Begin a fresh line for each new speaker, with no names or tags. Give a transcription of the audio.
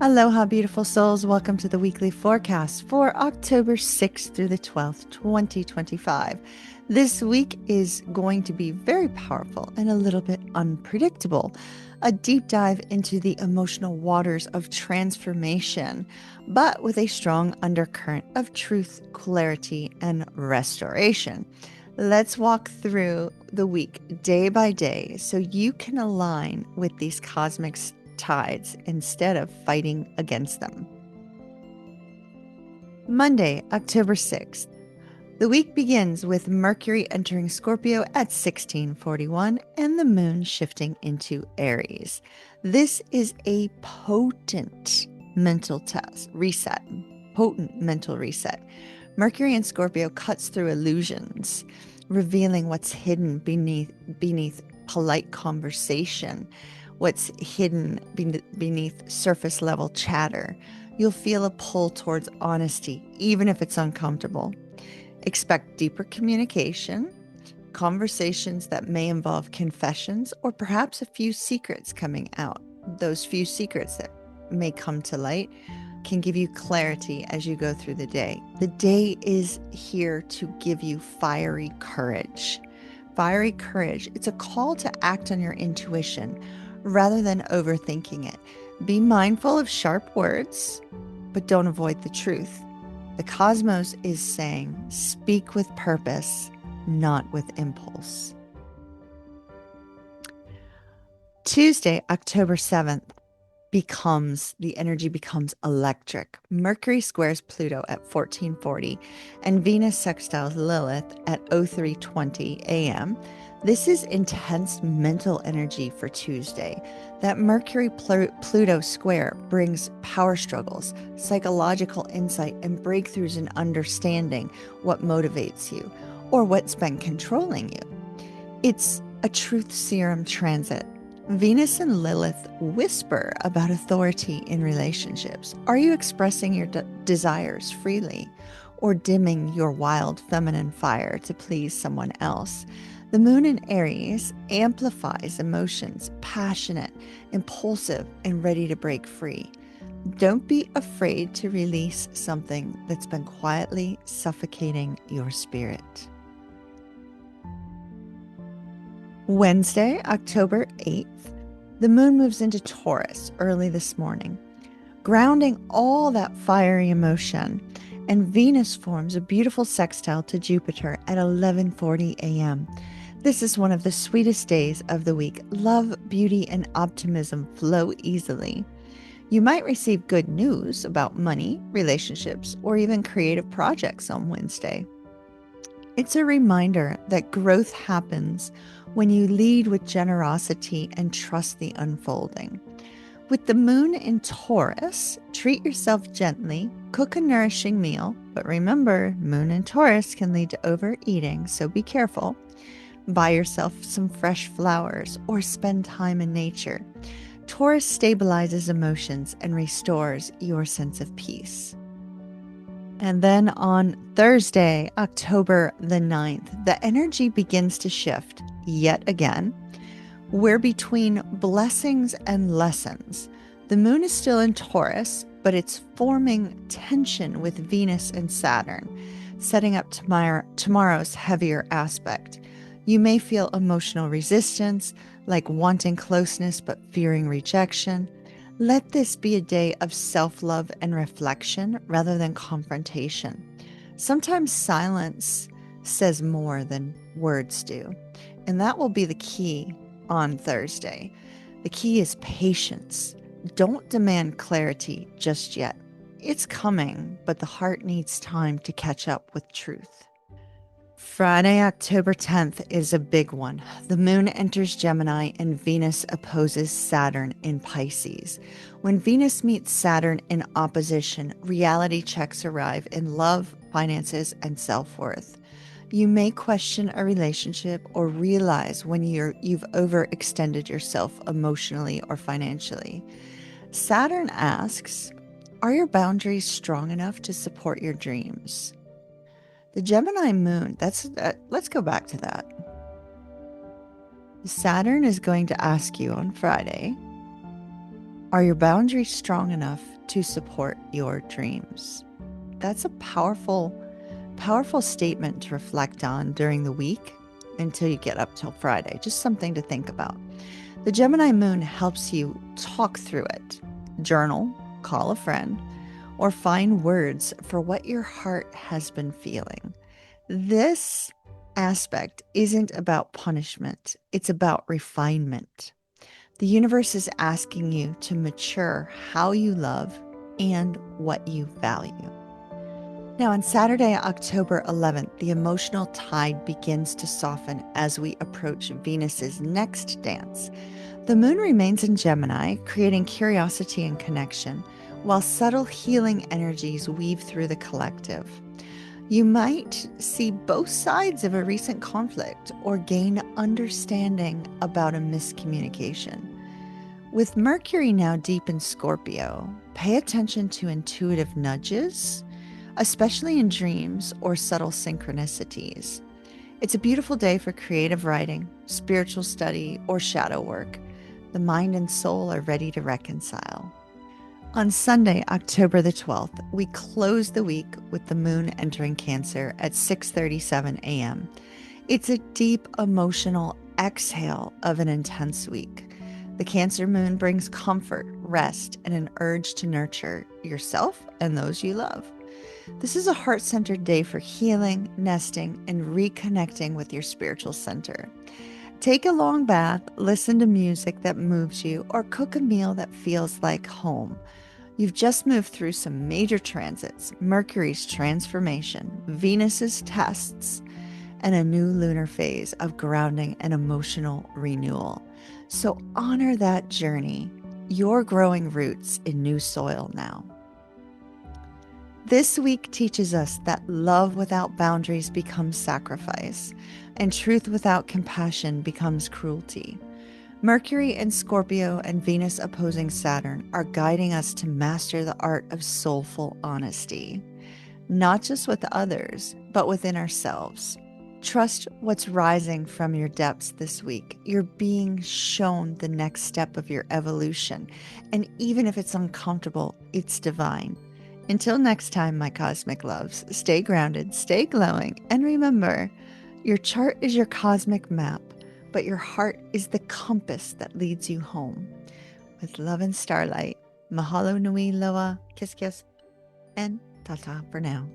Aloha, beautiful souls. Welcome to the weekly forecast for October 6th through the 12th, 2025. This week is going to be very powerful and a little bit unpredictable. A deep dive into the emotional waters of transformation, but with a strong undercurrent of truth, clarity, and restoration. Let's walk through the week day by day so you can align with these cosmic tides instead of fighting against them. Monday, October 6th. The week begins with Mercury entering Scorpio at 1641 and the moon shifting into Aries. This is a potent mental reset. Mercury in Scorpio cuts through illusions, revealing what's hidden beneath polite conversation, what's hidden beneath surface level chatter. You'll feel a pull towards honesty, even if it's uncomfortable. Expect deeper communication, conversations that may involve confessions or perhaps a few secrets coming out. Those few secrets that may come to light can give you clarity as you go through the day. The day is here to give you fiery courage. Fiery courage. It's a call to act on your intuition rather than overthinking it. Be mindful of sharp words, but don't avoid the truth. The cosmos is saying, speak with purpose, not with impulse. Tuesday, October 7th, the energy becomes electric. Mercury squares Pluto at 1440 and Venus sextiles Lilith at 0320 a.m. This is intense mental energy for Tuesday. That Mercury Pluto square brings power struggles, psychological insight, and breakthroughs in understanding what motivates you or what's been controlling you. It's a truth serum transit. Venus and Lilith whisper about authority in relationships. Are you expressing your desires freely or dimming your wild feminine fire to please someone else? The moon in Aries amplifies emotions, passionate, impulsive, and ready to break free. Don't be afraid to release something that's been quietly suffocating your spirit. Wednesday, October 8th, the moon moves into Taurus early this morning, grounding all that fiery emotion, and Venus forms a beautiful sextile to Jupiter at 11:40 a.m. This is one of the sweetest days of the week. Love, beauty, and optimism flow easily. You might receive good news about money, relationships, or even creative projects on Wednesday. It's a reminder that growth happens when you lead with generosity and trust the unfolding. With the moon in Taurus, treat yourself gently, cook a nourishing meal, but remember, moon in Taurus can lead to overeating, so be careful. Buy yourself some fresh flowers or spend time in nature. Taurus stabilizes emotions and restores your sense of peace. And then on Thursday, October the 9th, the energy begins to shift yet again. We're between blessings and lessons. The moon is still in Taurus, but it's forming tension with Venus and Saturn, setting up tomorrow's heavier aspect. You may feel emotional resistance, like wanting closeness but fearing rejection. Let this be a day of self-love and reflection rather than confrontation. Sometimes silence says more than words do, and that will be the key on Thursday. The key is patience. Don't demand clarity just yet. It's coming, but the heart needs time to catch up with truth. Friday, October 10th is a big one. The moon enters Gemini and Venus opposes Saturn in Pisces. When Venus meets Saturn in opposition, reality checks arrive in love, finances, and self-worth. You may question a relationship or realize when you've overextended yourself emotionally or financially. Saturn asks, are your boundaries strong enough to support your dreams? The Gemini moon, let's go back to that. Saturn is going to ask you on Friday, Are your boundaries strong enough to support your dreams? That's a powerful statement to reflect on during the week until you get up till Friday. Just something to think about. The Gemini moon helps you talk through it. Journal, call a friend, or find words for what your heart has been feeling. This aspect isn't about punishment, it's about refinement. The universe is asking you to mature how you love and what you value. Now, on Saturday, October 11th, the emotional tide begins to soften as we approach Venus's next dance. The moon remains in Gemini, creating curiosity and connection, while subtle healing energies weave through the collective. You might see both sides of a recent conflict or gain understanding about a miscommunication. With Mercury now deep in Scorpio, pay attention to intuitive nudges, especially in dreams or subtle synchronicities. It's a beautiful day for creative writing, spiritual study, or shadow work. The mind and soul are ready to reconcile. On Sunday, October the 12th, we close the week with the moon entering Cancer at 6:37 a.m. It's a deep emotional exhale of an intense week. The Cancer moon brings comfort, rest, and an urge to nurture yourself and those you love. This is a heart-centered day for healing, nesting, and reconnecting with your spiritual center. Take a long bath, listen to music that moves you, or cook a meal that feels like home. You've just moved through some major transits: Mercury's transformation, Venus's tests, and a new lunar phase of grounding and emotional renewal. So honor that journey. You're growing roots in new soil now. This week teaches us that love without boundaries becomes sacrifice, and truth without compassion becomes cruelty. Mercury in Scorpio and Venus opposing Saturn are guiding us to master the art of soulful honesty, not just with others, but within ourselves. Trust what's rising from your depths this week. You're being shown the next step of your evolution, and even if it's uncomfortable, it's divine. Until next time, my cosmic loves, stay grounded, stay glowing, and remember, your chart is your cosmic map, but your heart is the compass that leads you home. With love and starlight, mahalo nui loa, kiss kiss, and ta-ta for now.